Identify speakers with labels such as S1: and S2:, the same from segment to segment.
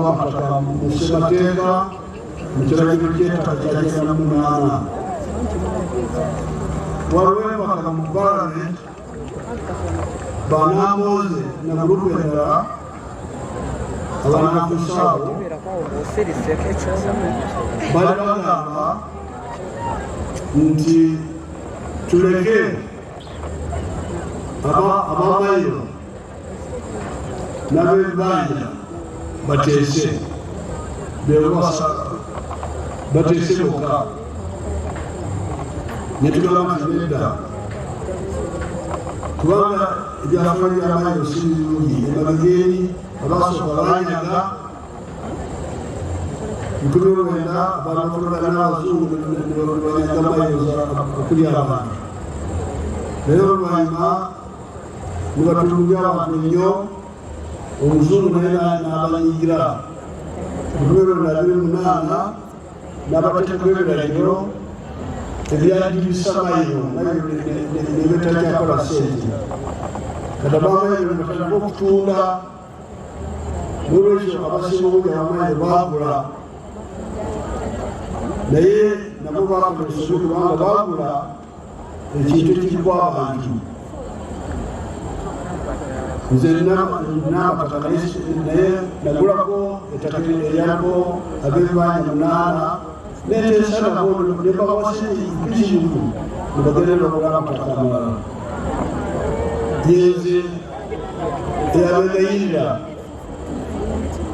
S1: amataka mu ssemateeka mu kiragiro ky'ettaka kya 98 waliwo empaka mu palamenti Banamboze na gurupu endala abanakusabo bali bagamba nti tuleke abamayiro n'ab'ebibanja bateese bateese bokka ne tugamba nti nedda kubanga ebyafaayo by'amayiro si birungi emabegeri abasooka banyaga 19 abaanakolera n'abazungu banyaga mayiro okuli abantu naye oluvannyuma ne batulumbya abantu ennyo omuzungu naye n'abanyigira 1928 n'abateekawo ebiragiro ebyadibisa mayiro nebetajakola sente kati abamayiro nebatandika okutunda nolwekyo abasinga obuli abamayiro baagula naye nabo bakola esobi kubanga baagula ekintu ekiriku abantu nze n'amataka naye nagulako ettaka eryako ab'ebibanja 8 neteesa nabo nebawase mpitirivu nebagerera okulaba amataka amalala yenze eyabegayirira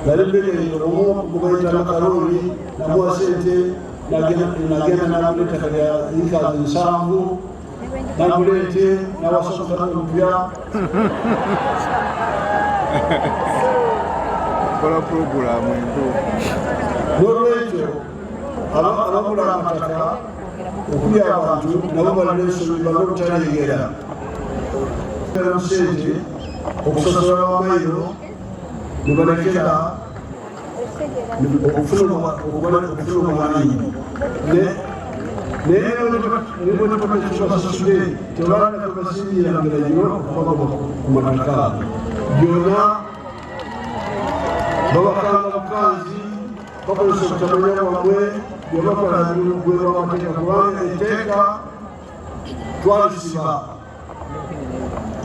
S1: galembegayirira omu gubayita makaroni namuwa sente nagenda nagula ettaka lya ikazi 7 nagula ente nawasa omutaka omupya
S2: kola programu ento
S1: n'olwekyo abagula amataka okuli abantu nabo balina esobi bala obutalengera sente okusosola amayiro nebalekera okufuna omwanya naye nebwebatasasule tebalana tebasimbirangiragiro okuva ku mataka byonna babakanga bukanzi bakozesa obutamanya bwabwe byebakola gwebwamateeka kubanga etteeka twalisiba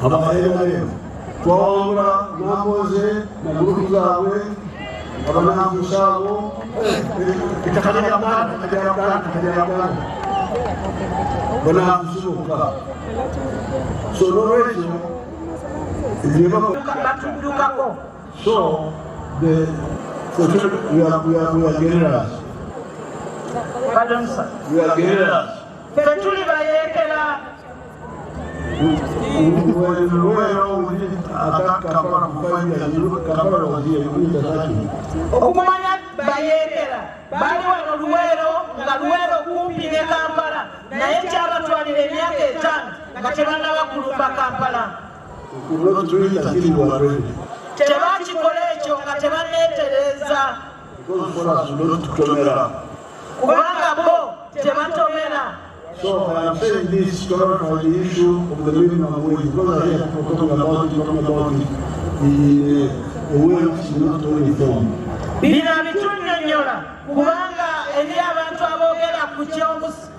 S1: abayeerayo twawangula Namboze na gurupu zaabwe abanakusaabo ettaka lya Buganda banakusibuka so n'olwekyo
S3: batudukako
S1: so we are guerrillas.
S3: Pardon, sir.
S1: We are guerrillas.
S3: Fetuli bayekera. Okumanya bayekera bali wano Luweero nga Luweero kumpi ne Kampala naye kyabatwalira emyaka 5 nga tebannaba kulumba Kampala. Tebakikola ekyo nga tebanneetereza kubanga bo tebatomera.
S1: So I am saying this for the issue of the minimum wage because I hear people talking about it the way which is not only formed.
S3: Bino bitunnyonnyola kubanga eri abantu aboogera ku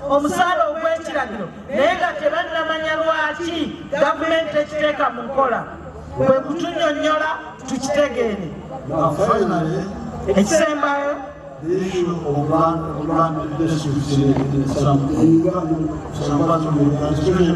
S3: omusaala ogw'ekiragiro naye nga tebannamanya lwaki gavumenti ekiteeka mu nkola. Bwe kutunnyonnyola tukitegeere.
S1: Now finally,
S3: ekisembayo
S1: the issue of land districts in some parts of the especially